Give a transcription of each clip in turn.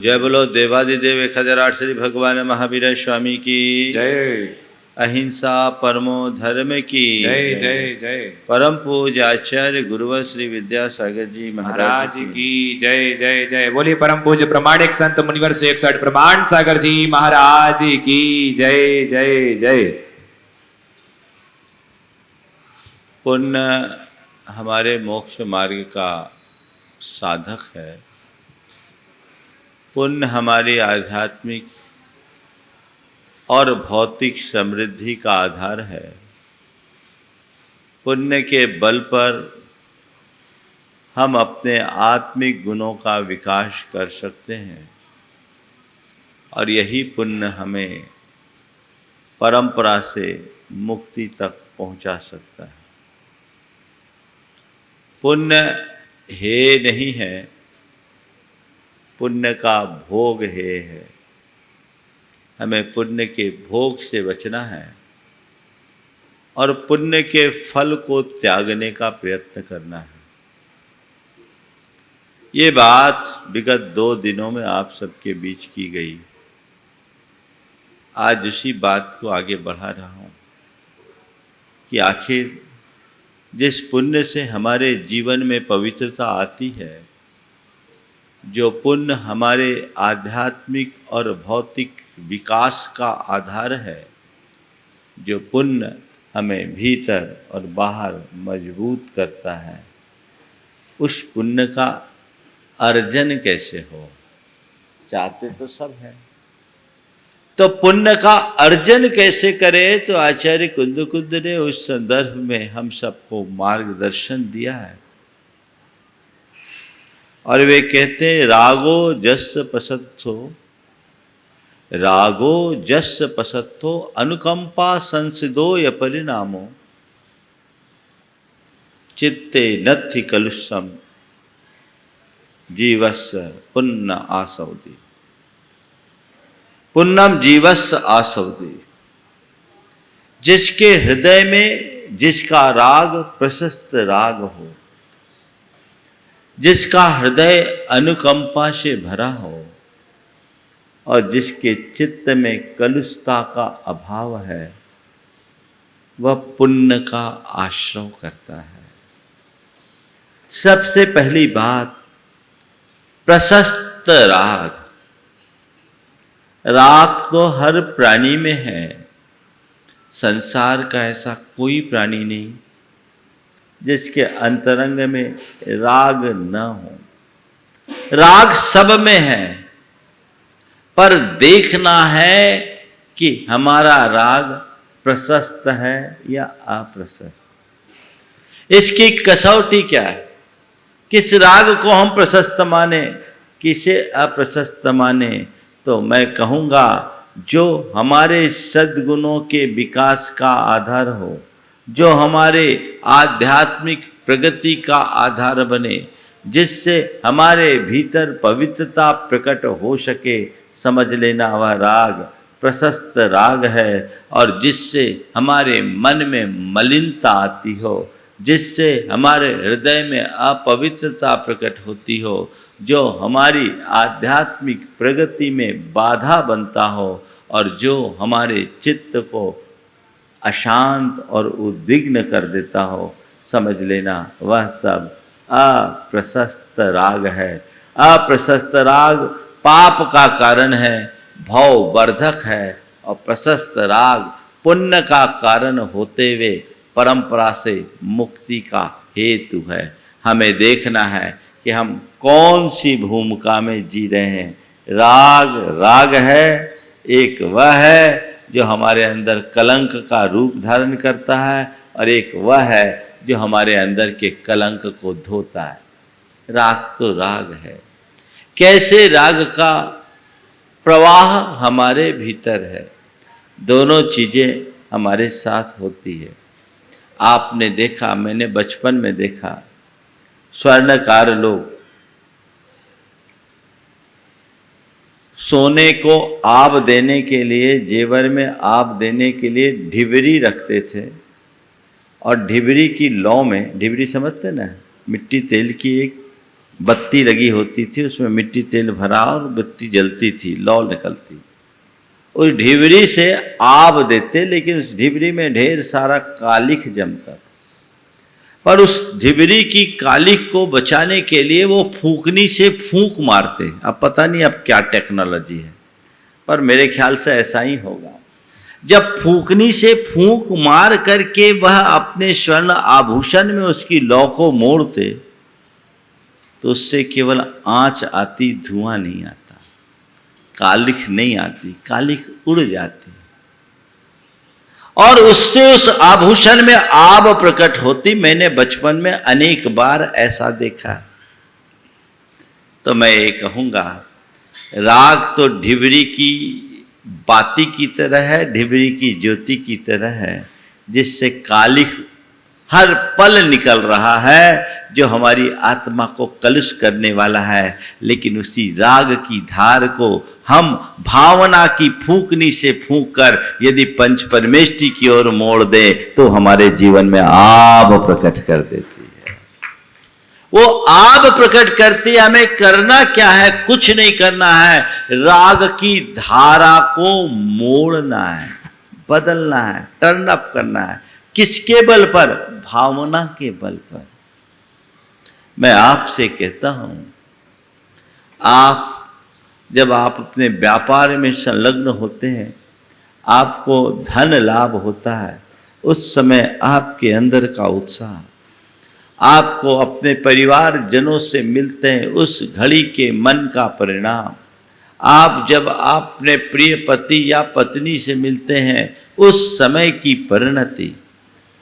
जय बोलो देवादिदेव 1008 श्री भगवान महावीर स्वामी की जय। अहिंसा परमो धर्म की जय जय जय। परम पूज्य आचार्य गुरुवर श्री विद्यासागर जी महाराज की जय जय जय। बोलिए परम पूज्य प्रमाणिक संत मुनिवर 161 प्रमाण सागर जी महाराज की जय जय जय। पुण्य हमारे मोक्ष मार्ग का साधक है। पुण्य हमारी आध्यात्मिक और भौतिक समृद्धि का आधार है। पुण्य के बल पर हम अपने आत्मिक गुणों का विकास कर सकते हैं और यही पुण्य हमें परंपरा से मुक्ति तक पहुंचा सकता है। पुण्य हे नहीं है, पुण्य का भोग है। हमें पुण्य के भोग से बचना है और पुण्य के फल को त्यागने का प्रयत्न करना है। ये बात विगत 2 दिनों में आप सबके बीच की गई। आज उसी बात को आगे बढ़ा रहा हूँ कि आखिर जिस पुण्य से हमारे जीवन में पवित्रता आती है, जो पुण्य हमारे आध्यात्मिक और भौतिक विकास का आधार है, जो पुण्य हमें भीतर और बाहर मजबूत करता है, उस पुण्य का अर्जन कैसे हो? चाहते तो सब हैं, तो पुण्य का अर्जन कैसे करें? तो आचार्य कुंद ने उस संदर्भ में हम सबको मार्गदर्शन दिया है और वे कहते हैं रागो जस पसत्तो, रागो जस पसत्तो अनुकंपा संसिदो य परिणामो चित्ते नत्थि कलुषम जीवस्य पुण्य आसवदी। पुण्यम जीवस्य आसवदी। जिसके हृदय में जिसका राग प्रशस्त राग हो, जिसका हृदय अनुकंपा से भरा हो और जिसके चित्त में कलुषता का अभाव है, वह पुण्य का आश्रय करता है। सबसे पहली बात, प्रशस्त राग। राग तो हर प्राणी में है। संसार का ऐसा कोई प्राणी नहीं जिसके अंतरंग में राग न हो। राग सब में है, पर देखना है कि हमारा राग प्रशस्त है या अप्रशस्त। इसकी कसौटी क्या है? किस राग को हम प्रशस्त माने, किसे अप्रशस्त माने? तो मैं कहूँगा जो हमारे सद्गुणों के विकास का आधार हो, जो हमारे आध्यात्मिक प्रगति का आधार बने, जिससे हमारे भीतर पवित्रता प्रकट हो सके, समझ लेना वह राग प्रशस्त राग है। और जिससे हमारे मन में मलिनता आती हो, जिससे हमारे हृदय में अपवित्रता प्रकट होती हो, जो हमारी आध्यात्मिक प्रगति में बाधा बनता हो और जो हमारे चित्त को अशांत और उद्विग्न कर देता हो, समझ लेना वह सब अप्रशस्त राग है। अप्रशस्त राग पाप का कारण है, भववर्धक है, और प्रशस्त राग पुण्य का कारण होते हुए परंपरा से मुक्ति का हेतु है। हमें देखना है कि हम कौन सी भूमिका में जी रहे हैं। राग राग है, एक वह है जो हमारे अंदर कलंक का रूप धारण करता है और एक वह है जो हमारे अंदर के कलंक को धोता है। राग तो राग है। कैसे राग का प्रवाह हमारे भीतर है, दोनों चीज़ें हमारे साथ होती है। आपने देखा, मैंने बचपन में देखा, स्वर्णकार लोग सोने को आभ देने के लिए, जेवर में आभ देने के लिए ढिबरी रखते थे और ढिबरी की लौ में, ढिबरी समझते ना, मिट्टी तेल की एक बत्ती लगी होती थी, उसमें मिट्टी तेल भरा और बत्ती जलती थी, लौ निकलती। उस ढिबरी से आग देते, लेकिन उस ढिबरी में ढेर सारा कालिख जमता। पर उस ढिबरी की कालिख को बचाने के लिए वो फूंकनी से फूंक मारते। अब पता नहीं अब क्या टेक्नोलॉजी है, पर मेरे ख्याल से ऐसा ही होगा। जब फूंकनी से फूंक मार करके वह अपने स्वर्ण आभूषण में उसकी लौ को मोड़ते, तो उससे केवल आंच आती, धुआं नहीं आता, कालिख नहीं आती, कालिख उड़ जाती और उससे उस आभूषण में आभ प्रकट होती। मैंने बचपन में अनेक बार ऐसा देखा। तो मैं ये कहूंगा, राग तो ढिबरी की बाती की तरह है, ढिबरी की ज्योति की तरह है, जिससे कालिख हर पल निकल रहा है, जो हमारी आत्मा को कलुष करने वाला है। लेकिन उसी राग की धार को हम भावना की फूंकनी से फूंक कर यदि पंच परमेष्टि की ओर मोड़ दें, तो हमारे जीवन में आभ प्रकट कर देती है। वो आभ प्रकट करती है। हमें करना क्या है? कुछ नहीं करना है, राग की धारा को मोड़ना है, बदलना है, टर्न अप करना है। किसके बल पर? भावना के बल पर। मैं आपसे कहता हूं, जब आप अपने व्यापार में संलग्न होते हैं, आपको धन लाभ होता है, उस समय आपके अंदर का उत्साह, आपको अपने परिवार जनों से मिलते हैं, उस घड़ी के मन का परिणाम, आप जब अपने प्रिय पति या पत्नी से मिलते हैं, उस समय की परिणति,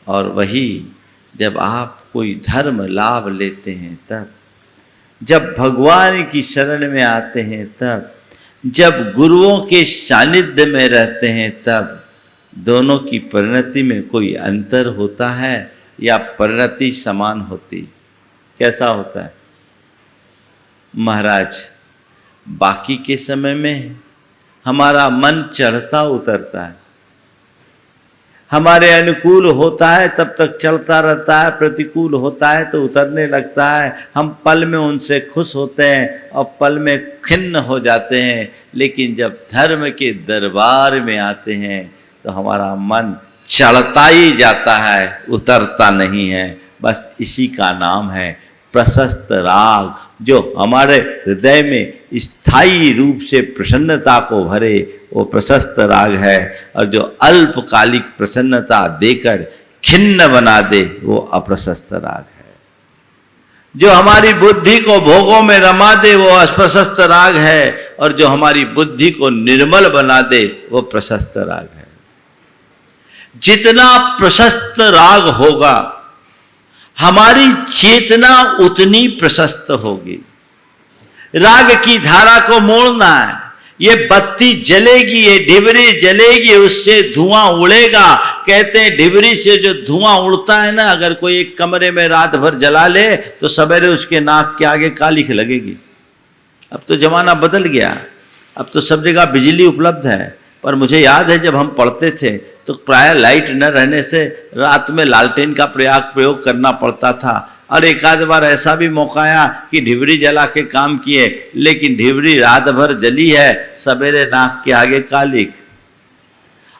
और वही जब आप कोई धर्म लाभ लेते हैं तब, जब भगवान की शरण में आते हैं तब, जब गुरुओं के सानिध्य में रहते हैं तब, दोनों की परिणति में कोई अंतर होता है या परिणति समान होती? कैसा होता है महाराज? बाकी के समय में हमारा मन चढ़ता उतरता है, हमारे अनुकूल होता है तब तक चलता रहता है, प्रतिकूल होता है तो उतरने लगता है। हम पल में उनसे खुश होते हैं और पल में खिन्न हो जाते हैं, लेकिन जब धर्म के दरबार में आते हैं तो हमारा मन चढ़ता ही जाता है, उतरता नहीं है। बस इसी का नाम है प्रशस्त राग, जो हमारे हृदय में स्थायी रूप से प्रसन्नता को भरे, वो प्रशस्त राग है। और जो अल्पकालिक प्रसन्नता देकर खिन्न बना दे, वो अप्रशस्त राग है। जो हमारी बुद्धि को भोगों में रमा दे, वो अप्रशस्त राग है। और जो हमारी बुद्धि को निर्मल बना दे, वो प्रशस्त राग है। जितना प्रशस्त राग होगा, हमारी चेतना उतनी प्रशस्त होगी। राग की धारा को मोड़ना है। ये बत्ती जलेगी, ये ढिबरी जलेगी, उससे धुआं उड़ेगा। कहते हैं ढिबरी से जो धुआं उड़ता है ना, अगर कोई एक कमरे में रात भर जला ले तो सवेरे उसके नाक के आगे कालिख लगेगी। अब तो जमाना बदल गया, अब तो सब जगह बिजली उपलब्ध है। पर मुझे याद है जब हम पढ़ते थे तो प्राय लाइट न रहने से रात में लालटेन का प्रयोग करना पड़ता था। और एक आध बार ऐसा भी मौका आया कि ढिबरी जला के काम किए, लेकिन ढिबरी रात भर जली है, सवेरे नाक के आगे कालिख।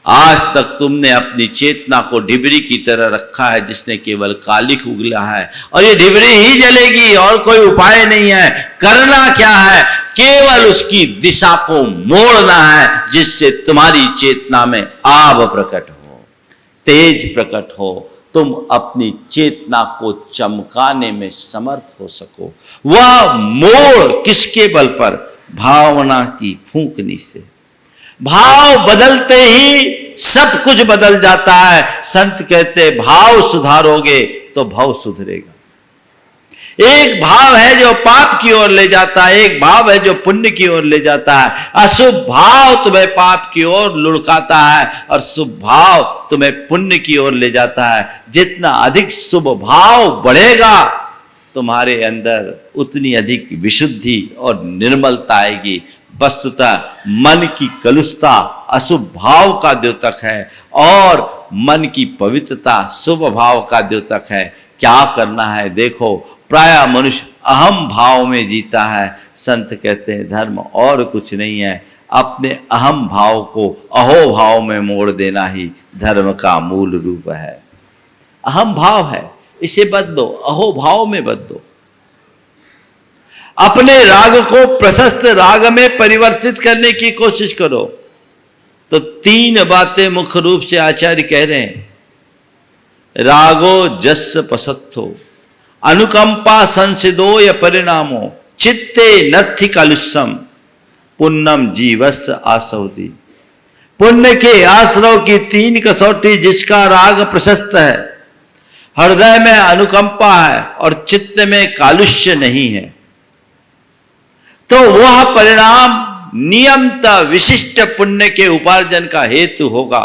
आज तक तुमने अपनी चेतना को ढिबरी की तरह रखा है, जिसने केवल कालिख उगला है, और ये ढिबरी ही जलेगी, और कोई उपाय नहीं है। करना क्या है? केवल उसकी दिशा को मोड़ना है, जिससे तुम्हारी चेतना में आभ प्रकट हो, तेज प्रकट हो, तुम अपनी चेतना को चमकाने में समर्थ हो सको। वह मोड़ किसके बल पर? भावना की फूंकनी से। भाव बदलते ही सब कुछ बदल जाता है। संत कहते भाव सुधारोगे तो भाव सुधरेगा। एक भाव है जो पाप की ओर ले जाता है, एक भाव है जो पुण्य की ओर ले जाता है। अशुभ भाव तुम्हें पाप की ओर लुढ़काता है, और शुभ भाव तुम्हें पुण्य की ओर ले जाता है। जितना अधिक शुभ भाव बढ़ेगा, तुम्हारे अंदर उतनी अधिक विशुद्धि और निर्मलता आएगी। वस्तुतः मन की कलुषता अशुभ भाव का द्योतक है, और मन की पवित्रता शुभ भाव का द्योतक है। क्या करना है? देखो, प्राय मनुष्य अहम भाव में जीता है। संत कहते हैं धर्म और कुछ नहीं है, अपने अहम भाव को अहो भाव में मोड़ देना ही धर्म का मूल रूप है। अहम भाव है, इसे बदलो, अहो भाव में बदलो। अपने राग को प्रशस्त राग में परिवर्तित करने की कोशिश करो। तो 3 बातें मुख्य रूप से आचार्य कह रहे हैं। रागो जस पसत्थो, अनुकंपा संसिदो या परिणामो, चित्ते नत्थि कलुषम, पुण्यम जीवस आसौदी। पुण्य के आश्रव की 3 कसौटी, जिसका राग प्रशस्त है, हृदय में अनुकंपा है और चित्त में कालुष्य नहीं है, तो वह परिणाम नियमतः विशिष्ट पुण्य के उपार्जन का हेतु होगा।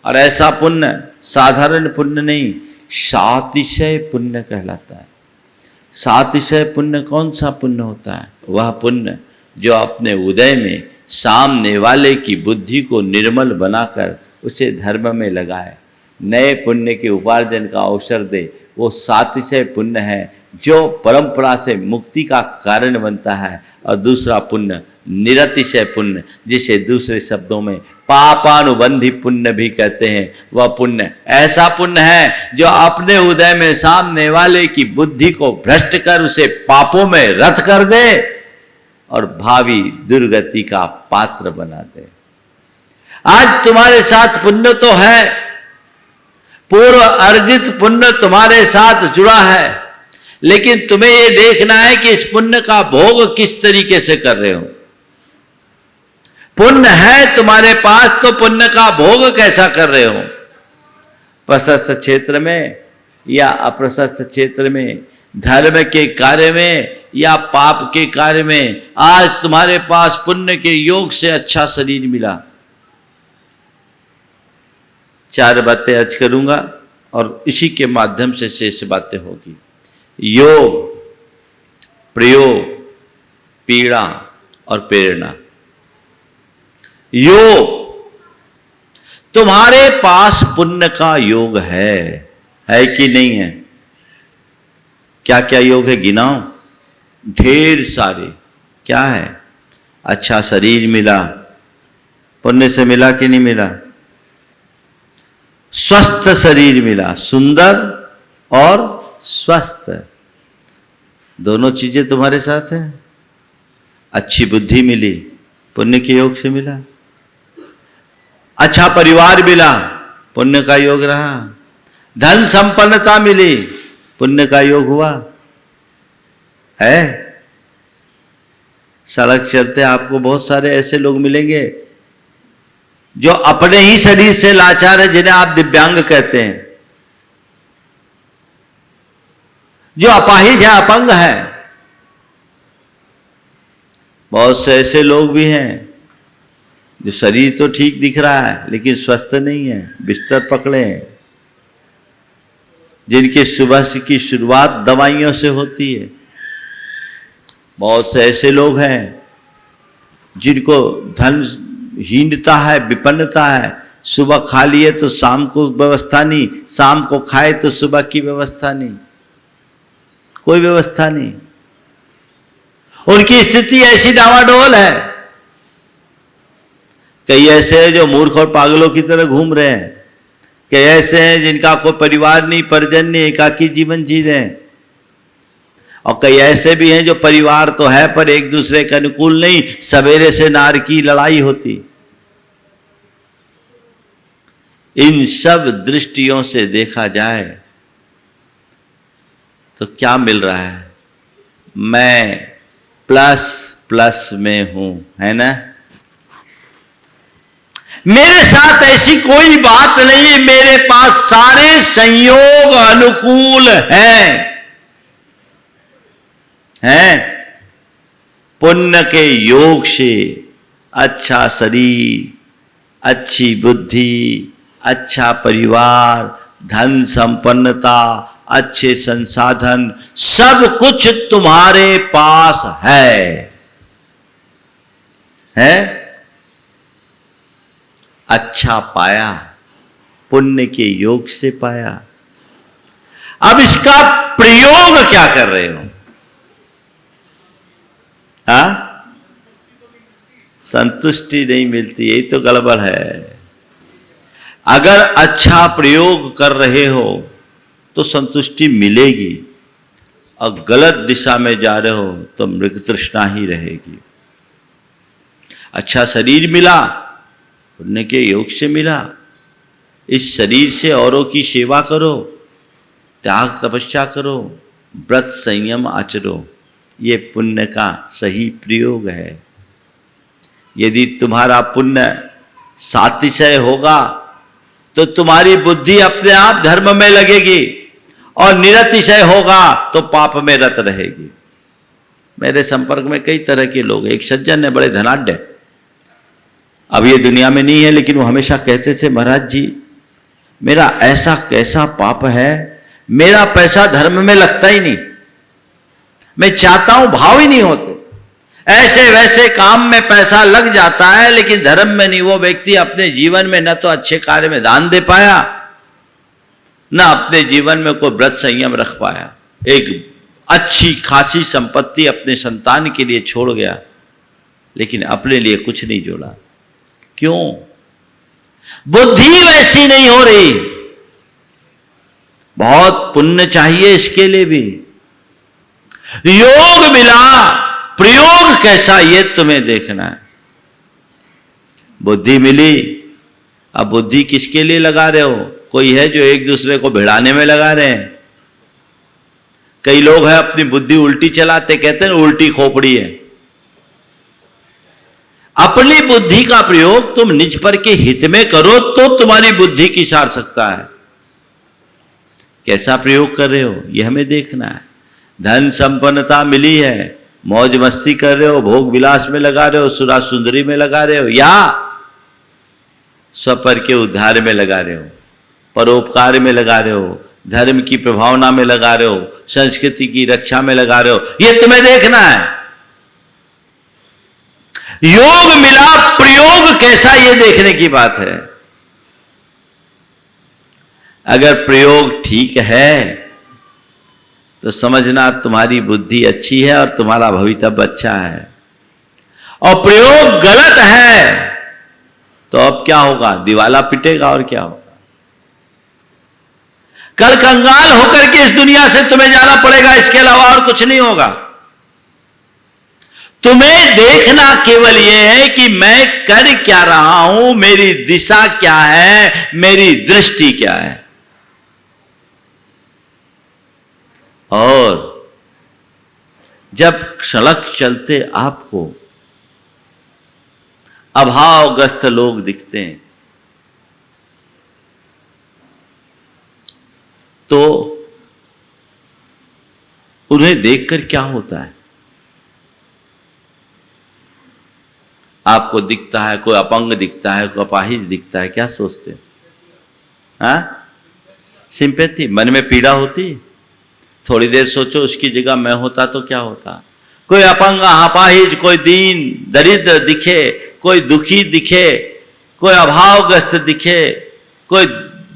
और ऐसा पुण्य साधारण पुण्य नहीं, सातिशय पुण्य कहलाता है। सातिशय पुण्य कौन सा पुण्य होता है? वह पुण्य जो अपने उदय में सामने वाले की बुद्धि को निर्मल बनाकर उसे धर्म में लगाए, नए पुण्य के उपार्जन का अवसर दे। वो सातिशय पुण्य है जो परंपरा से मुक्ति का कारण बनता है। और दूसरा पुण्य निरतिशय पुण्य, जिसे दूसरे शब्दों में पापानुबंधी पुण्य भी कहते हैं। वह पुण्य ऐसा पुण्य है जो अपने उदय में सामने वाले की बुद्धि को भ्रष्ट कर उसे पापों में रत कर दे और भावी दुर्गति का पात्र बना दे। आज तुम्हारे साथ पुण्य तो है, पूर्व अर्जित पुण्य तुम्हारे साथ जुड़ा है, लेकिन तुम्हें यह देखना है कि इस पुण्य का भोग किस तरीके से कर रहे हो। पुण्य है तुम्हारे पास, तो पुण्य का भोग कैसा कर रहे हो? प्रशस्त क्षेत्र में या अप्रशस्त क्षेत्र में, धर्म के कार्य में या पाप के कार्य में, आज तुम्हारे पास पुण्य के योग से अच्छा शरीर मिला। 4 बातें अर्ज करूंगा और इसी के माध्यम से शेष बातें होगी। योग, प्रयोग, पीड़ा और प्रेरणा। योग, तुम्हारे पास पुण्य का योग है कि नहीं है? क्या क्या योग है गिनाओ? ढेर सारे। क्या है? अच्छा शरीर मिला, पुण्य से मिला कि नहीं मिला? स्वस्थ शरीर मिला, सुंदर और स्वस्थ, दोनों चीजें तुम्हारे साथ हैं। अच्छी बुद्धि मिली, पुण्य के योग से मिला। अच्छा परिवार मिला, पुण्य का योग रहा। धन संपन्नता मिली, पुण्य का योग हुआ है। सड़क चलते आपको बहुत सारे ऐसे लोग मिलेंगे जो अपने ही शरीर से लाचार है, जिन्हें आप दिव्यांग कहते हैं, जो अपाहिज है, अपंग है। बहुत से ऐसे लोग भी हैं जो शरीर तो ठीक दिख रहा है लेकिन स्वस्थ नहीं है, बिस्तर पकड़े हैं, जिनकी सुबह की शुरुआत दवाइयों से होती है। बहुत से ऐसे लोग हैं जिनको धन हीनता है, विपन्नता है, सुबह खा लिए तो शाम को व्यवस्था नहीं, शाम को खाए तो सुबह की व्यवस्था नहीं, कोई व्यवस्था नहीं। उनकी स्थिति ऐसी डावाडोल है। कई ऐसे हैं जो मूर्ख और पागलों की तरह घूम रहे हैं, कई ऐसे हैं जिनका कोई परिवार नहीं, परिजन नहीं, एकाकी जीवन जी रहे हैं, और कई ऐसे भी हैं जो परिवार तो है पर एक दूसरे के अनुकूल नहीं, सवेरे से नार की लड़ाई होती। इन सब दृष्टियों से देखा जाए तो क्या मिल रहा है? मैं प्लस प्लस में हूं, है ना? मेरे साथ ऐसी कोई बात नहीं है, मेरे पास सारे संयोग अनुकूल हैं। पुण्य के योग से अच्छा शरीर, अच्छी बुद्धि, अच्छा परिवार, धन संपन्नता, अच्छे संसाधन, सब कुछ तुम्हारे पास है? अच्छा पाया, पुण्य के योग से पाया। अब इसका प्रयोग क्या कर रहे हो? हाँ, संतुष्टि नहीं मिलती, यही तो गड़बड़ है। अगर अच्छा प्रयोग कर रहे हो तो संतुष्टि मिलेगी, और गलत दिशा में जा रहे हो तो मृग तृष्णा ही रहेगी। अच्छा शरीर मिला, पुण्य के योग से मिला, इस शरीर से औरों की सेवा करो, त्याग तपस्या करो, व्रत संयम आचरो, ये पुण्य का सही प्रयोग है। यदि तुम्हारा पुण्य सातिशय होगा तो तुम्हारी बुद्धि अपने आप धर्म में लगेगी, और निरतिशय होगा तो पाप में रत रहेगी। मेरे संपर्क में कई तरह के लोग, एक सज्जन है बड़े धनाढ्य, अब ये दुनिया में नहीं है, लेकिन वो हमेशा कहते थे, महाराज जी मेरा ऐसा कैसा पाप है, मेरा पैसा धर्म में लगता ही नहीं, मैं चाहता हूं भाव ही नहीं होते, ऐसे वैसे काम में पैसा लग जाता है लेकिन धर्म में नहीं। वो व्यक्ति अपने जीवन में न तो अच्छे कार्य में दान दे पाया, न अपने जीवन में कोई व्रत संयम रख पाया, एक अच्छी खासी संपत्ति अपने संतान के लिए छोड़ गया, लेकिन अपने लिए कुछ नहीं जोड़ा। क्यों? बुद्धि वैसी नहीं हो रही। बहुत पुण्य चाहिए इसके लिए भी। योग मिला, प्रयोग कैसा ये तुम्हें देखना है। बुद्धि मिली, अब बुद्धि किसके लिए लगा रहे हो? कोई है जो एक दूसरे को भिड़ाने में लगा रहे हैं। कई लोग हैं अपनी बुद्धि उल्टी चलाते, कहते हैं उल्टी खोपड़ी है। अपनी बुद्धि का प्रयोग तुम निज पर के हित में करो तो तुम्हारी बुद्धि की सार्थकता है। कैसा प्रयोग कर रहे हो यह हमें देखना है। धन संपन्नता मिली है, मौज मस्ती कर रहे हो, भोग विलास में लगा रहे हो, सुरा सुंदरी में लगा रहे हो, या स्वपर के उद्धार में लगा रहे हो, परोपकार में लगा रहे हो, धर्म की प्रभावना में लगा रहे हो, संस्कृति की रक्षा में लगा रहे हो, यह तुम्हें देखना है। योग मिला, प्रयोग कैसा ये देखने की बात है। अगर प्रयोग ठीक है तो समझना तुम्हारी बुद्धि अच्छी है और तुम्हारा भवितव्य अच्छा है, और प्रयोग गलत है तो अब क्या होगा? दिवाला पिटेगा और क्या होगा? कल कंगाल होकर के इस दुनिया से तुम्हें जाना पड़ेगा, इसके अलावा और कुछ नहीं होगा। तुम्हें देखना केवल यह है कि मैं कर क्या रहा हूं, मेरी दिशा क्या है, मेरी दृष्टि क्या है। और जब सड़क चलते आपको अभावग्रस्त लोग दिखते हैं तो उन्हें देखकर क्या होता है? आपको दिखता है कोई अपंग दिखता है, कोई अपाहिज दिखता है, क्या सोचते हैं? हाँ, सिंपैथी, मन में पीड़ा होती। थोड़ी देर सोचो उसकी जगह मैं होता तो क्या होता। कोई अपंग अपाहिज, कोई दीन दरिद्र दिखे, कोई दुखी दिखे, कोई अभावग्रस्त दिखे, कोई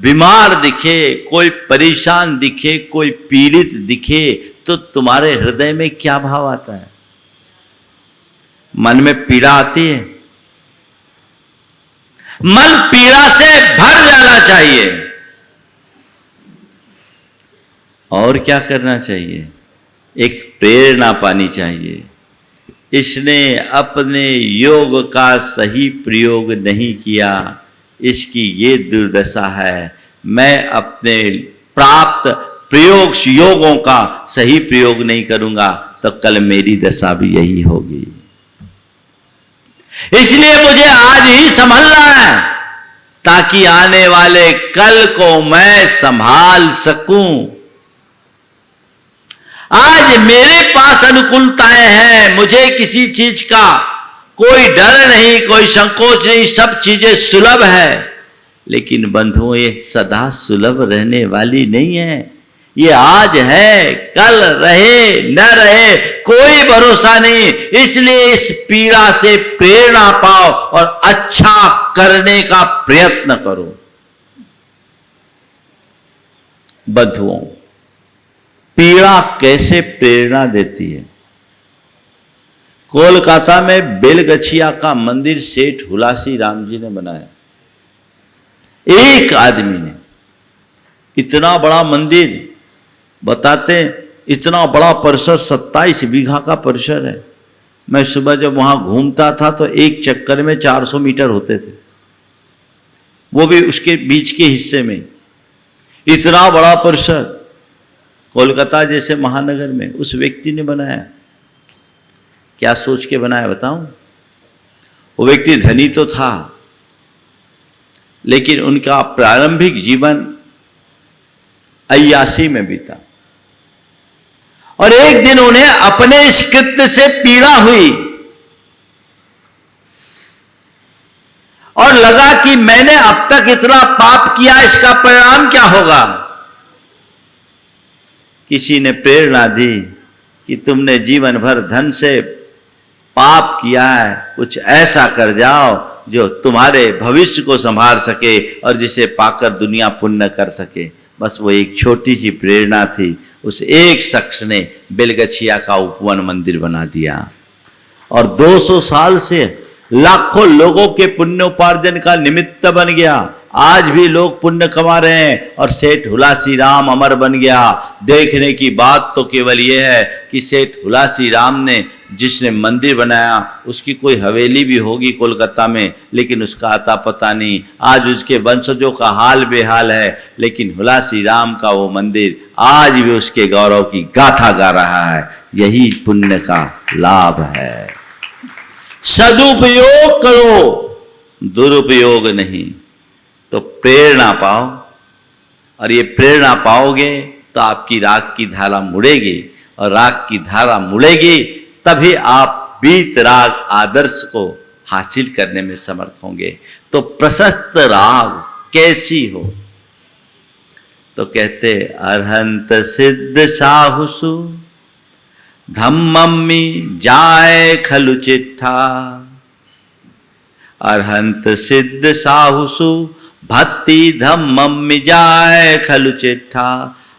बीमार दिखे, कोई परेशान दिखे, कोई पीड़ित दिखे, तो तुम्हारे हृदय में क्या भाव आता है? मन में पीड़ा आती है। मन पीड़ा से भर जाना चाहिए। और क्या करना चाहिए? एक प्रेरणा पानी चाहिए। इसने अपने योग का सही प्रयोग नहीं किया, इसकी ये दुर्दशा है। मैं अपने प्राप्त प्रयोग योगों का सही प्रयोग नहीं करूंगा तो कल मेरी दशा भी यही होगी। इसलिए मुझे आज ही संभलना है ताकि आने वाले कल को मैं संभाल सकूं। आज मेरे पास अनुकूलताएं हैं, मुझे किसी चीज का कोई डर नहीं, कोई संकोच नहीं, सब चीजें सुलभ है। लेकिन बंधुओं ये सदा सुलभ रहने वाली नहीं है। ये आज है, कल रहे न रहे कोई भरोसा नहीं। इसलिए इस पीड़ा से प्रेरणा पाओ और अच्छा करने का प्रयत्न करो। बंधुओं, पीड़ा कैसे प्रेरणा देती है? कोलकाता में बेलगछिया का मंदिर सेठ हुलासी राम जी ने बनाया। एक आदमी ने इतना बड़ा मंदिर, बताते इतना बड़ा परिसर, 27 बीघा का परिसर है। मैं सुबह जब वहां घूमता था तो एक चक्कर में 400 मीटर होते थे, वो भी उसके बीच के हिस्से में। इतना बड़ा परिसर कोलकाता जैसे महानगर में उस व्यक्ति ने बनाया। क्या सोच के बनाया बताऊं? वो व्यक्ति धनी तो था, लेकिन उनका प्रारंभिक जीवन अय्याशी में बीता, और एक दिन उन्हें अपने इस कृत्य से पीड़ा हुई और लगा कि मैंने अब तक इतना पाप किया, इसका परिणाम क्या होगा। किसी ने प्रेरणा दी कि तुमने जीवन भर धन से पाप किया है, कुछ ऐसा कर जाओ जो तुम्हारे भविष्य को संभाल सके और जिसे पाकर दुनिया पुण्य कर सके। बस वो एक छोटी सी प्रेरणा थी। उस एक शख्स ने बेलगछिया का उपवन मंदिर बना दिया और 200 साल से लाखों लोगों के पुण्योपार्जन का निमित्त बन गया। आज भी लोग पुण्य कमा रहे हैं और सेठ हुलासी राम अमर बन गया। देखने की बात तो केवल यह है कि सेठ हुलासी राम ने जिसने मंदिर बनाया उसकी कोई हवेली भी होगी कोलकाता में, लेकिन उसका अता पता नहीं। आज उसके वंशजों का हाल बेहाल है, लेकिन हुलासी राम का वो मंदिर आज भी उसके गौरव की गाथा गा रहा है। यही पुण्य का लाभ है। सदुपयोग करो, दुरुपयोग नहीं। तो प्रेरणा पाओ, और ये प्रेरणा पाओगे तो आपकी राग की धारा मुड़ेगी, और राग की धारा मुड़ेगी तभी आप बीत राग आदर्श को हासिल करने में समर्थ होंगे। तो प्रशस्त राग कैसी हो? तो कहते अरहंत सिद्ध साहुसु धम्मम्मी जाए खलु चिट्ठा। अरहंत सिद्ध साहुसु भक्ति धम्मम्मी जाए खलु चिट्ठा।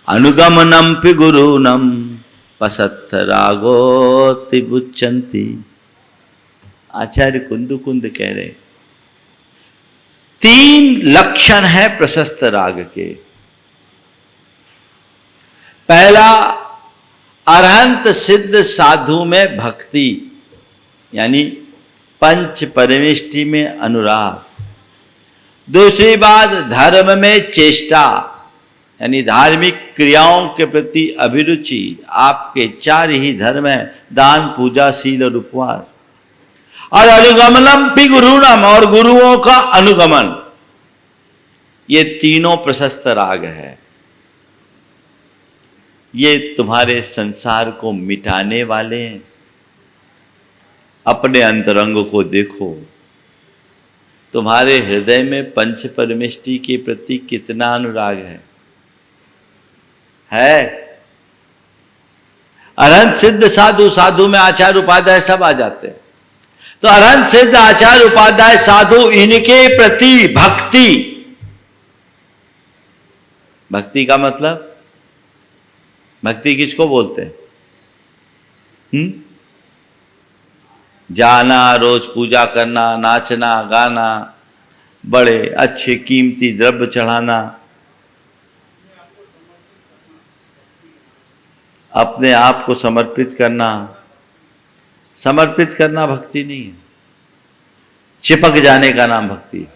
अनुगमनम पि गुरुनम पसत्थ रागोति बुच्चंती। आचार्य कुंद कह रहे 3 लक्षण है प्रशस्त राग के। पहला, अरहंत सिद्ध साधु में भक्ति, यानी पंच परमेष्टि में अनुराग। दूसरी बात, धर्म में चेष्टा, यानी धार्मिक क्रियाओं के प्रति अभिरुचि। आपके 4 ही धर्म है, दान, पूजा, शील और उपवास। और अनुगमनम पि गुरुणम, और गुरुओं का अनुगमन। ये तीनों प्रशस्त राग है। ये तुम्हारे संसार को मिटाने वाले हैं। अपने अंतरंग को देखो, तुम्हारे हृदय में पंच परमेष्टि के प्रति कितना अनुराग है? अरहंत सिद्ध साधु, साधु में आचार्य उपाध्याय सब आ जाते हैं। तो अरहंत सिद्ध आचार्य उपाध्याय साधु, इनके प्रति भक्ति। भक्ति का मतलब, भक्ति किसको बोलते हैं? जाना, रोज पूजा करना, नाचना गाना, बड़े अच्छे कीमती द्रव्य चढ़ाना, अपने आप को समर्पित करना। समर्पित करना भक्ति नहीं है, चिपक जाने का नाम भक्ति।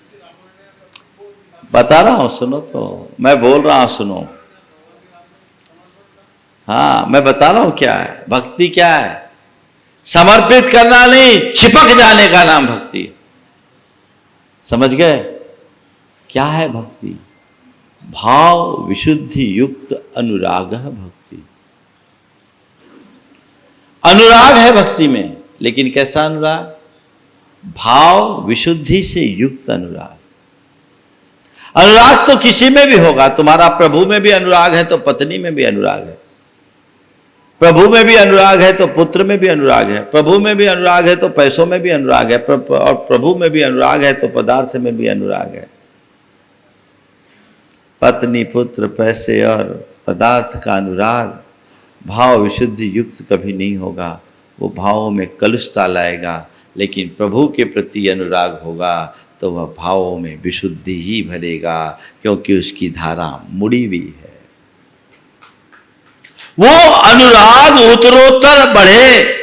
बता रहा हूं, सुनो तो, मैं बोल रहा हूं, सुनो। हाँ, मैं बता रहा हूं क्या है भक्ति। क्या है? समर्पित करना नहीं, चिपक जाने का नाम भक्ति। समझ गए? क्या है भक्ति? भाव विशुद्धि युक्त अनुराग है भक्ति। अनुराग है भक्ति में, लेकिन कैसा अनुराग? भाव विशुद्धि से युक्त अनुराग। अनुराग तो किसी में भी होगा। तुम्हारा प्रभु में भी अनुराग है तो पत्नी में भी अनुराग है, प्रभु में भी अनुराग है तो पुत्र में भी अनुराग है, प्रभु में भी अनुराग है तो पैसों में भी अनुराग है, और प्रभु में भी अनुराग है तो पदार्थ में भी अनुराग है। पत्नी, पुत्र, पैसे और पदार्थ का अनुराग भाव विशुद्धि युक्त कभी नहीं होगा। वो भावों में कलुषता लाएगा, लेकिन प्रभु के प्रति अनुराग होगा तो वह भावों में विशुद्धि ही भरेगा, क्योंकि उसकी धारा मुड़ी हुई है। वो अनुराग उत्तरोत्तर बढ़े।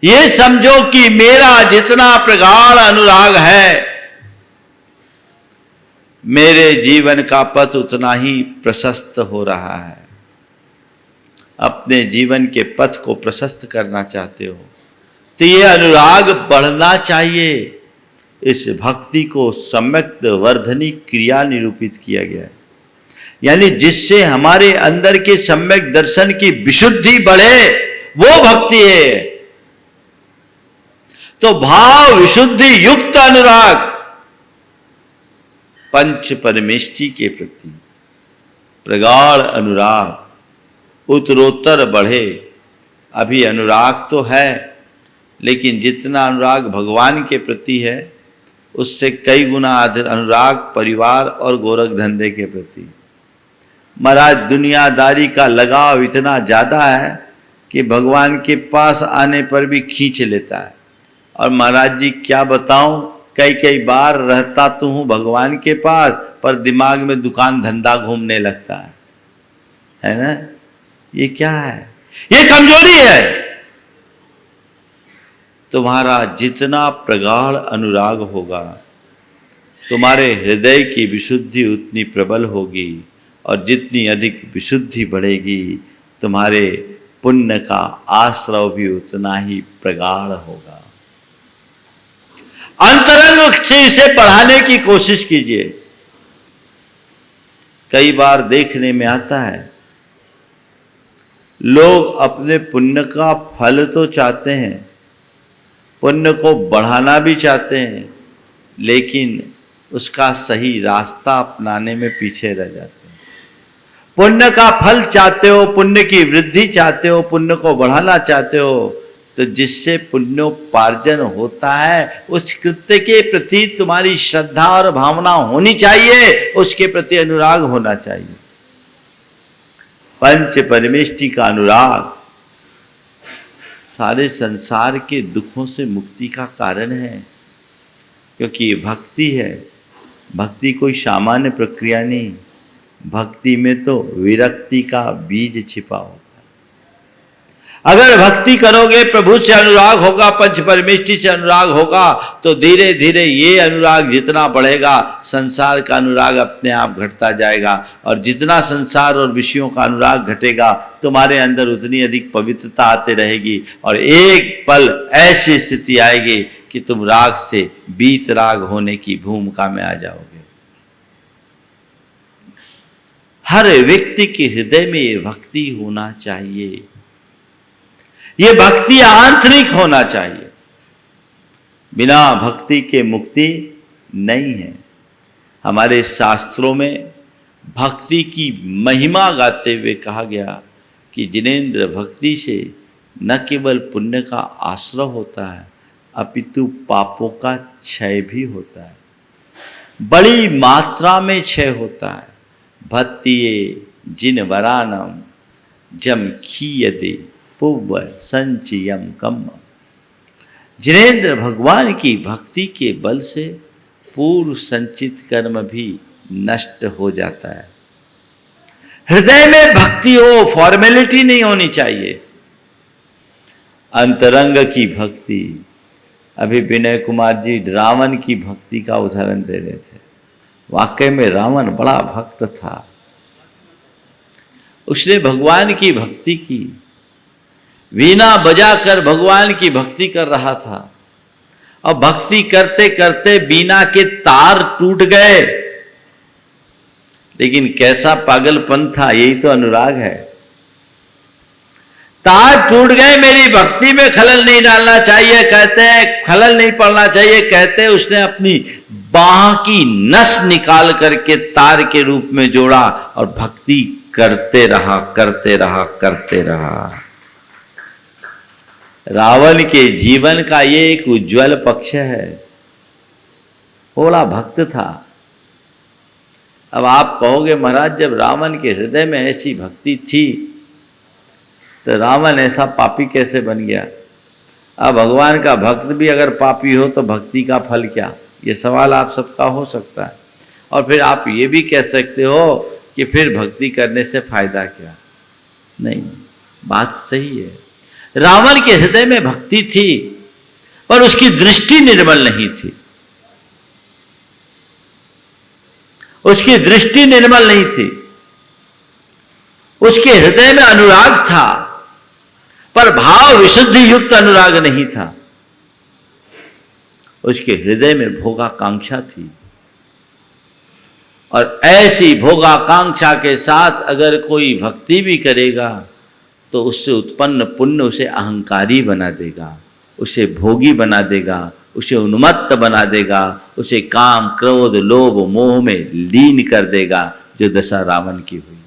ये समझो कि मेरा जितना प्रगाढ़ अनुराग है, मेरे जीवन का पथ उतना ही प्रशस्त हो रहा है। अपने जीवन के पथ को प्रशस्त करना चाहते हो तो ये अनुराग बढ़ना चाहिए। इस भक्ति को सम्यक वर्धनी क्रिया निरूपित किया गया है, यानी जिससे हमारे अंदर के सम्यक दर्शन की विशुद्धि बढ़े, वो भक्ति है। तो भाव विशुद्धि युक्त अनुराग पंच परमेष्टि के प्रति प्रगाढ़ अनुराग उत्तरोत्तर बढ़े। अभी अनुराग तो है, लेकिन जितना अनुराग भगवान के प्रति है उससे कई गुना अधिक अनुराग परिवार और गोरख धंधे के प्रति। महाराज दुनियादारी का लगाव इतना ज़्यादा है कि भगवान के पास आने पर भी खींच लेता है। और महाराज जी क्या बताऊं, कई बार रहता तो हूँ भगवान के पास, पर दिमाग में दुकान धंधा घूमने लगता है ना। ये क्या है? ये कमजोरी है। तुम्हारा जितना प्रगाढ़ अनुराग होगा, तुम्हारे हृदय की विशुद्धि उतनी प्रबल होगी, और जितनी अधिक विशुद्धि बढ़ेगी, तुम्हारे पुण्य का आश्रव भी उतना ही प्रगाढ़ होगा। अंतरंग से इसे बढ़ाने की कोशिश कीजिए। कई बार देखने में आता है, लोग अपने पुण्य का फल तो चाहते हैं, पुण्य को बढ़ाना भी चाहते हैं, लेकिन उसका सही रास्ता अपनाने में पीछे रह जाते हैं। पुण्य का फल चाहते हो, पुण्य की वृद्धि चाहते हो, पुण्य को बढ़ाना चाहते हो, तो जिससे पुण्योपार्जन होता है उस कृत्य के प्रति तुम्हारी श्रद्धा और भावना होनी चाहिए, उसके प्रति अनुराग होना चाहिए। पंच परमेष्टि का अनुराग सारे संसार के दुखों से मुक्ति का कारण है, क्योंकि ये भक्ति है। भक्ति कोई सामान्य प्रक्रिया नहीं, भक्ति में तो विरक्ति का बीज छिपा होता है। अगर भक्ति करोगे, प्रभु से अनुराग होगा, पंच परमेष्टि से अनुराग होगा, तो धीरे धीरे ये अनुराग जितना बढ़ेगा, संसार का अनुराग अपने आप घटता जाएगा। और जितना संसार और विषयों का अनुराग घटेगा, तुम्हारे अंदर उतनी अधिक पवित्रता आती रहेगी, और एक पल ऐसी स्थिति आएगी कि तुम राग से बीत राग होने की भूमिका में आ जाओगे। हर व्यक्ति के हृदय में ये भक्ति होना चाहिए। ये भक्ति आंतरिक होना चाहिए। बिना भक्ति के मुक्ति नहीं है। हमारे शास्त्रों में भक्ति की महिमा गाते हुए कहा गया कि जिनेंद्र भक्ति से न केवल पुण्य का आश्रय होता है, अपितु पापों का क्षय भी होता है। बड़ी मात्रा में क्षय होता है। भक्तिये जिन वरानम जम खीयदे पूर्व संचयम कम। जिनेंद्र भगवान की भक्ति के बल से पूर्व संचित कर्म भी नष्ट हो जाता है। हृदय में भक्ति हो, फॉर्मेलिटी नहीं होनी चाहिए। अंतरंग की भक्ति। अभी विनय कुमार जी रावण की भक्ति का उदाहरण दे रहे थे। वाकई में रावण बड़ा भक्त था। उसने भगवान की भक्ति की, वीणा बजाकर भगवान की भक्ति कर रहा था, और भक्ति करते करते वीणा के तार टूट गए। लेकिन कैसा पागलपन था, यही तो अनुराग है। तार टूट गए, मेरी भक्ति में खलल नहीं डालना चाहिए, कहते हैं खलल नहीं पड़ना चाहिए, कहते हैं उसने अपनी बाह की नस निकाल करके तार के रूप में जोड़ा और भक्ति करते रहा करते रहा करते रहा। रावण के जीवन का ये एक उज्जवल पक्ष है। बड़ा भक्त था। अब आप कहोगे महाराज, जब रावण के हृदय में ऐसी भक्ति थी तो रावण ऐसा पापी कैसे बन गया? अब भगवान का भक्त भी अगर पापी हो तो भक्ति का फल क्या? ये सवाल आप सबका हो सकता है। और फिर आप ये भी कह सकते हो कि फिर भक्ति करने से फायदा क्या? नहीं, बात सही है। रावण के हृदय में भक्ति थी पर उसकी दृष्टि निर्मल नहीं थी। उसकी दृष्टि निर्मल नहीं थी। उसके हृदय में अनुराग था पर भाव विशुद्धि युक्त अनुराग नहीं था। उसके हृदय में भोगाकांक्षा थी और ऐसी भोगाकांक्षा के साथ अगर कोई भक्ति भी करेगा तो उससे उत्पन्न पुण्य उसे अहंकारी बना देगा, उसे भोगी बना देगा, उसे उन्मत्त बना देगा, उसे काम क्रोध लोभ मोह में लीन कर देगा, जो दशा रावण की हुई।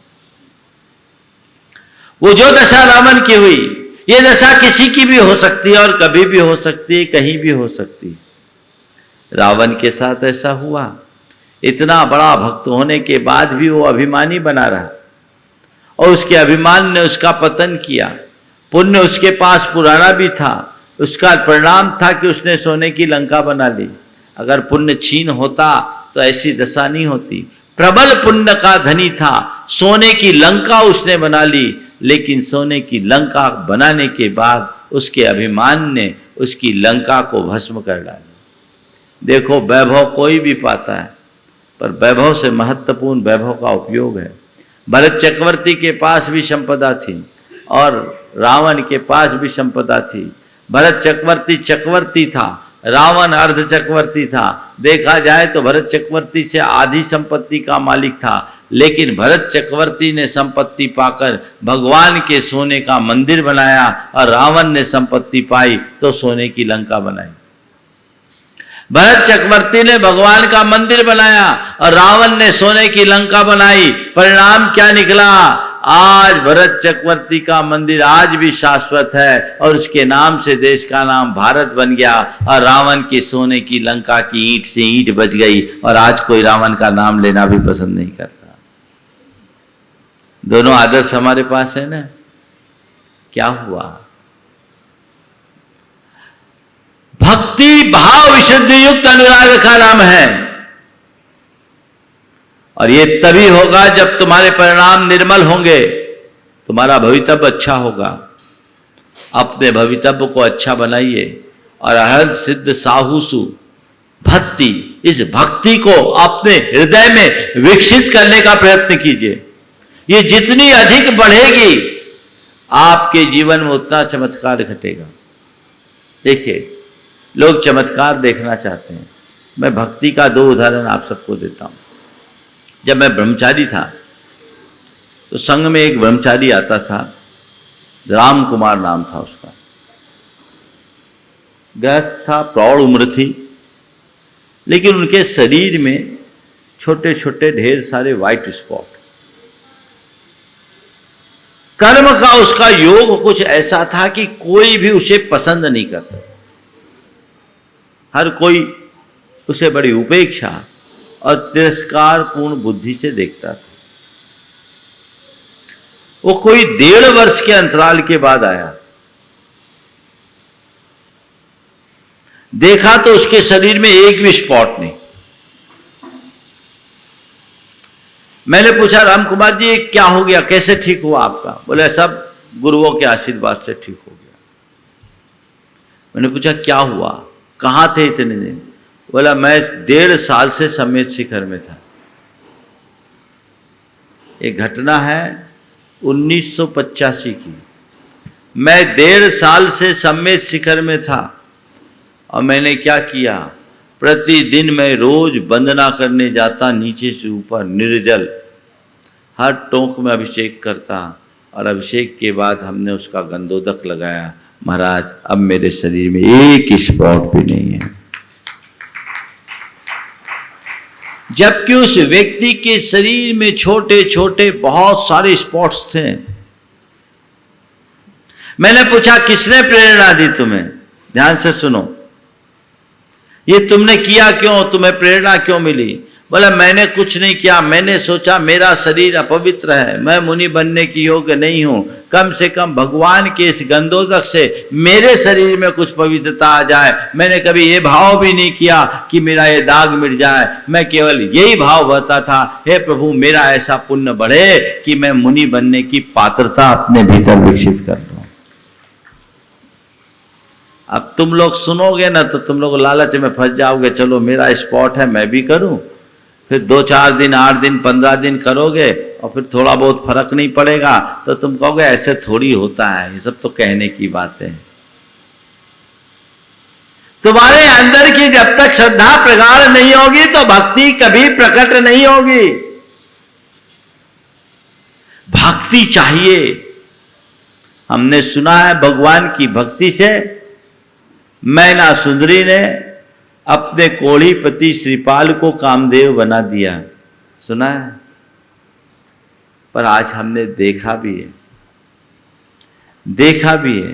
वो जो दशा रावण की हुई, ये दशा किसी की भी हो सकती है और कभी भी हो सकती है, कहीं भी हो सकती है। रावण के साथ ऐसा हुआ। इतना बड़ा भक्त होने के बाद भी वो अभिमानी बना रहा और उसके अभिमान ने उसका पतन किया। पुण्य उसके पास पुराना भी था, उसका परिणाम था कि उसने सोने की लंका बना ली। अगर पुण्य छीन होता तो ऐसी दशा नहीं होती। प्रबल पुण्य का धनी था, सोने की लंका उसने बना ली, लेकिन सोने की लंका बनाने के बाद उसके अभिमान ने उसकी लंका को भस्म कर डाला। देखो, वैभव कोई भी पाता है पर वैभव से महत्वपूर्ण वैभव का उपयोग है। भरत चक्रवर्ती के पास भी संपदा थी और रावण के पास भी संपदा थी। भरत चक्रवर्ती चक्रवर्ती था, रावण अर्ध चक्रवर्ती था। देखा जाए तो भरत चक्रवर्ती से आधी संपत्ति का मालिक था, लेकिन भरत चक्रवर्ती ने संपत्ति पाकर भगवान के सोने का मंदिर बनाया और रावण ने संपत्ति पाई तो सोने की लंका बनाई। भरत चक्रवर्ती ने भगवान का मंदिर बनाया और रावण ने सोने की लंका बनाई। परिणाम क्या निकला? आज भरत चक्रवर्ती का मंदिर आज भी शाश्वत है और उसके नाम से देश का नाम भारत बन गया और रावण की सोने की लंका की ईंट से ईंट बच गई और आज कोई रावण का नाम लेना भी पसंद नहीं करता। दोनों आदर्श हमारे पास है ना। क्या हुआ? भक्ति भाव विशुद्धि युक्त अनुराग का नाम है और ये तभी होगा जब तुम्हारे परिणाम निर्मल होंगे, तुम्हारा भवितव्य अच्छा होगा। अपने भवितव्य को अच्छा बनाइए और अहद सिद्ध साहुसु भक्ति, इस भक्ति को अपने हृदय में विकसित करने का प्रयत्न कीजिए। ये जितनी अधिक बढ़ेगी आपके जीवन में उतना चमत्कार घटेगा। देखिए, लोग चमत्कार देखना चाहते हैं। मैं भक्ति का 2 उदाहरण आप सबको देता हूं। जब मैं ब्रह्मचारी था तो संघ में एक ब्रह्मचारी आता था, राम कुमार नाम था उसका। गृहस्थ था, प्रौढ़ उम्र थी, लेकिन उनके शरीर में छोटे छोटे ढेर सारे व्हाइट स्पॉट। कर्म का उसका योग कुछ ऐसा था कि कोई भी उसे पसंद नहीं करता। हर कोई उसे बड़ी उपेक्षा और तिरस्कार पूर्ण बुद्धि से देखता था। वो कोई 1.5 वर्ष के अंतराल के बाद आया। देखा तो उसके शरीर में एक भी स्पॉट नहीं। मैंने पूछा, राम कुमार जी क्या हो गया, कैसे ठीक हुआ आपका? बोले, सब गुरुओं के आशीर्वाद से ठीक हो गया। मैंने पूछा, क्या हुआ, कहाँ थे इतने दिन? बोला, मैं 1.5 साल से समेत शिखर में था। एक घटना है 1985 की। मैं 1.5 साल से समेत शिखर में था और मैंने क्या किया, प्रतिदिन मैं रोज वंदना करने जाता, नीचे से ऊपर निर्जल, हर टोंक में अभिषेक करता और अभिषेक के बाद हमने उसका गंधोदक लगाया। महाराज, अब मेरे शरीर में एक स्पॉट भी नहीं है। जबकि उस व्यक्ति के शरीर में छोटे छोटे बहुत सारे स्पॉट्स थे। मैंने पूछा, किसने प्रेरणा दी तुम्हें? ध्यान से सुनो, ये तुमने किया क्यों, तुम्हें प्रेरणा क्यों मिली? बोला मैंने कुछ नहीं किया, मैंने सोचा मेरा शरीर अपवित्र है, मैं मुनि बनने की योग्य नहीं हूं, कम से कम भगवान के इस गंधोदक से मेरे शरीर में कुछ पवित्रता आ जाए। मैंने कभी ये भाव भी नहीं किया कि मेरा ये दाग मिट जाए, मैं केवल यही भाव भरता था, हे प्रभु मेरा ऐसा पुण्य बढ़े कि मैं मुनि बनने की पात्रता अपने भीतर विकसित कर लूं। अब तुम लोग सुनोगे ना तो तुम लोग लालच में फंस जाओगे, चलो मेरा स्पॉट है मैं भी करूं, फिर 2-4 दिन 8 दिन 15 दिन करोगे और फिर थोड़ा बहुत फर्क नहीं पड़ेगा तो तुम कहोगे ऐसे थोड़ी होता है, ये सब तो कहने की बातें हैं। तुम्हारे अंदर की जब तक श्रद्धा प्रगाढ़ नहीं होगी तो भक्ति कभी प्रकट नहीं होगी। भक्ति चाहिए। हमने सुना है भगवान की भक्ति से मैना सुंदरी ने अपने कोढ़ी पति श्रीपाल को कामदेव बना दिया, सुना है। पर आज हमने देखा भी है,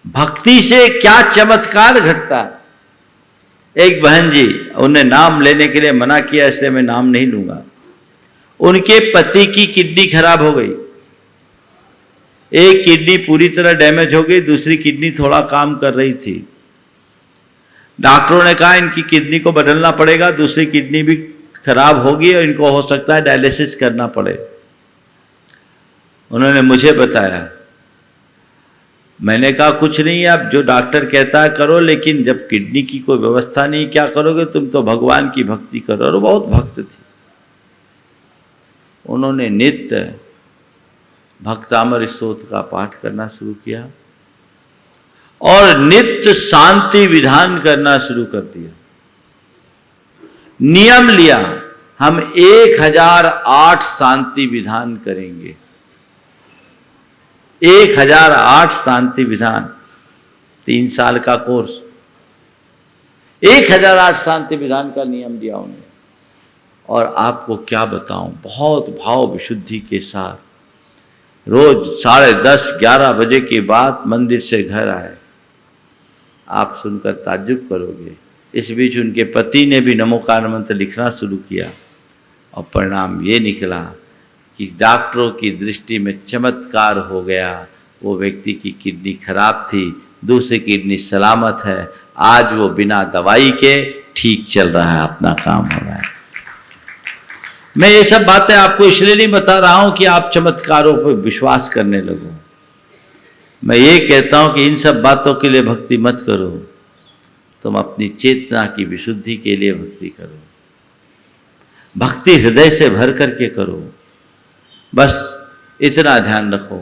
भक्ति से क्या चमत्कार घटता। एक बहन जी, उन्हें नाम लेने के लिए मना किया इसलिए मैं नाम नहीं लूंगा, उनके पति की किडनी खराब हो गई, एक किडनी पूरी तरह डैमेज हो गई, दूसरी किडनी थोड़ा काम कर रही थी। डॉक्टरों ने कहा इनकी किडनी को बदलना पड़ेगा, दूसरी किडनी भी खराब होगी और इनको हो सकता है डायलिसिस करना पड़े। उन्होंने मुझे बताया, मैंने कहा कुछ नहीं, आप जो डॉक्टर कहता है करो, लेकिन जब किडनी की कोई व्यवस्था नहीं क्या करोगे, तुम तो भगवान की भक्ति करो। और बहुत भक्त थी, उन्होंने नित्य भक्तामृत स्तोत्र का पाठ करना शुरू किया और नित्य शांति विधान करना शुरू कर दिया। नियम लिया, हम 1008 शांति विधान करेंगे, 1008 शांति विधान, 3 साल का कोर्स, 1008 शांति विधान का नियम दिया उन्हें। और आपको क्या बताऊं, बहुत भाव विशुद्धि के साथ रोज 10:30-11 बजे के बाद मंदिर से घर आए। आप सुनकर ताज्जुब करोगे। इस बीच उनके पति ने भी नमोकार मंत्र लिखना शुरू किया और परिणाम ये निकला कि डॉक्टरों की दृष्टि में चमत्कार हो गया। वो व्यक्ति की किडनी खराब थी, दूसरी किडनी सलामत है, आज वो बिना दवाई के ठीक चल रहा है, अपना काम हो रहा है। मैं ये सब बातें आपको इसलिए नहीं बता रहा हूं कि आप चमत्कारों पर विश्वास करने लगो। मैं ये कहता हूं कि इन सब बातों के लिए भक्ति मत करो, तुम अपनी चेतना की विशुद्धि के लिए भक्ति करो। भक्ति हृदय से भर करके करो। बस इतना ध्यान रखो,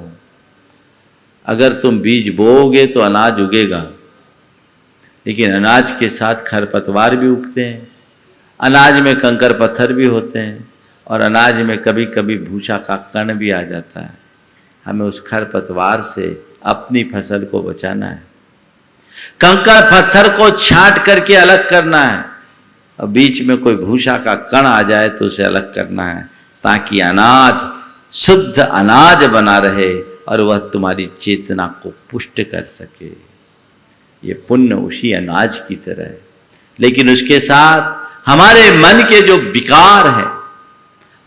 अगर तुम बीज बोओगे तो अनाज उगेगा, लेकिन अनाज के साथ खरपतवार भी उगते हैं, अनाज में कंकर पत्थर भी होते हैं और अनाज में कभी कभी भूसा का कण भी आ जाता है। हमें उस खरपतवार से अपनी फसल को बचाना है, कंकर पत्थर को छांट करके अलग करना है और बीच में कोई भूसा का कण आ जाए तो उसे अलग करना है, ताकि अनाज शुद्ध अनाज बना रहे और वह तुम्हारी चेतना को पुष्ट कर सके। ये पुण्य उसी अनाज की तरह है, लेकिन उसके साथ हमारे मन के जो विकार हैं,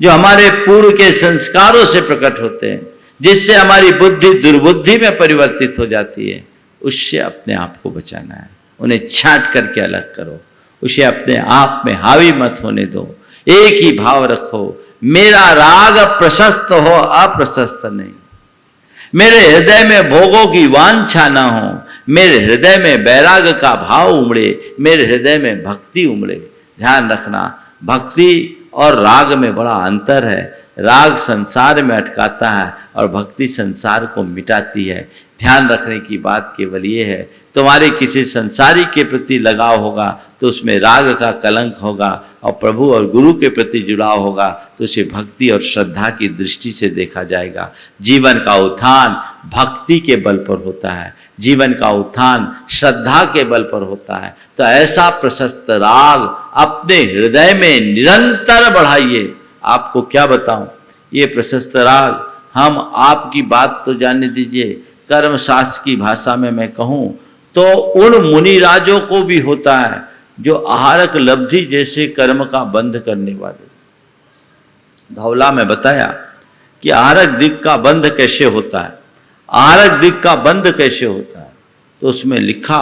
जो हमारे पूर्व के संस्कारों से प्रकट होते हैं, जिससे हमारी बुद्धि दुर्बुद्धि में परिवर्तित हो जाती है, उससे अपने आप को बचाना है। उन्हें छांट करके अलग करो, उसे अपने आप में हावी मत होने दो। एक ही भाव रखो, मेरा राग प्रशस्त हो, अप्रशस्त नहीं। मेरे हृदय में भोगों की वांछा ना हो, मेरे हृदय में बैराग का भाव उमड़े, मेरे हृदय में भक्ति उमड़े। ध्यान रखना, भक्ति और राग में बड़ा अंतर है। राग संसार में अटकाता है और भक्ति संसार को मिटाती है। ध्यान रखने की बात केवल ये है, तुम्हारे किसी संसारी के प्रति लगाव होगा तो उसमें राग का कलंक होगा, और प्रभु और गुरु के प्रति जुड़ाव होगा तो उसे भक्ति और श्रद्धा की दृष्टि से देखा जाएगा। जीवन का उत्थान भक्ति के बल पर होता है, जीवन का उत्थान श्रद्धा के बल पर होता है। तो ऐसा प्रशस्त राग अपने हृदय में निरंतर बढ़ाइए। आपको क्या बताऊं, ये प्रशस्त राग, हम आपकी बात तो जाने दीजिए, कर्म शास्त्र की भाषा में मैं कहूं तो उन मुनि राजों को भी होता है जो आहारक लब्धि जैसे कर्म का बंध करने वाले। धौला में बताया कि आहारक दिक् का बंध कैसे होता है, आहारक दिक् का बंध कैसे होता है, तो उसमें लिखा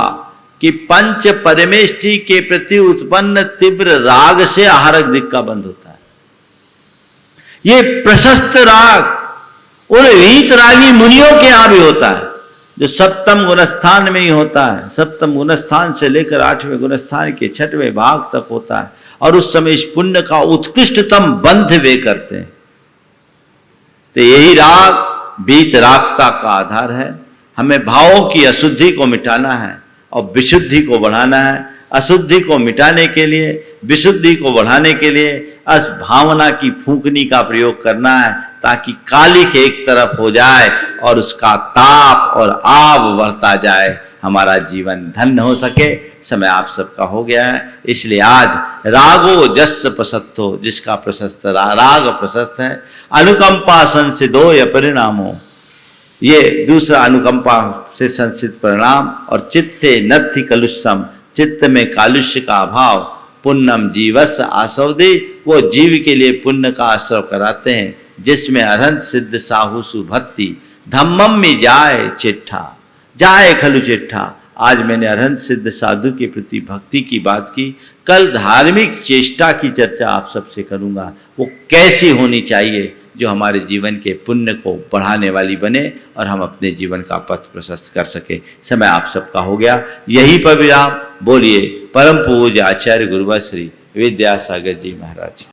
कि पंच परमेष्टि के प्रति उत्पन्न तीव्र राग से आहारक दिक् का बंध होता है। ये प्रशस्त राग उन रीत रागी मुनियों के यहां भी होता है, जो सप्तम गुणस्थान में ही होता है। सप्तम गुणस्थान से लेकर 8वें गुणस्थान के 6वें भाग तक होता है, और उस समय इस पुण्य का उत्कृष्टतम बंध वे करते हैं। तो यही राग बीच रागता का आधार है। हमें भावों की अशुद्धि को मिटाना है और विशुद्धि को बढ़ाना है। अशुद्धि को मिटाने के लिए, विशुद्धि को बढ़ाने के लिए अस भावना की फूंकनी का प्रयोग करना है, ताकि कालिख एक तरफ हो जाए और उसका ताप और आव बढ़ता जाए, हमारा जीवन धन्य हो सके। समय आप सबका हो गया है, इसलिए आज रागो जस प्रशस्तो, जिसका प्रशस्त राग प्रशस्त है। अनुकंपा संसिदो या परिणामो, ये दूसरा अनुकंपा से संसित परिणाम। और चित्ते नत्थि कलुषम, चित्त में कालुष्य का अभाव। पुण्यम जीवस आसवदे, वो जीव के लिए पुण्य का आश्रव कराते हैं, जिसमें अरहंत सिद्ध साहुसु भक्ति। धम्मम में जाए चिट्ठा, जाए खलु चिट्ठा। आज मैंने अरहंत सिद्ध साधु के प्रति भक्ति की बात की, कल धार्मिक चेष्टा की चर्चा आप सबसे करूंगा। वो कैसी होनी चाहिए, जो हमारे जीवन के पुण्य को बढ़ाने वाली बने और हम अपने जीवन का पथ प्रशस्त कर सके। समय आप सबका हो गया, यही पर विराम। बोलिए परम पूज्य आचार्य गुरुवर श्री विद्यासागर जी महाराज।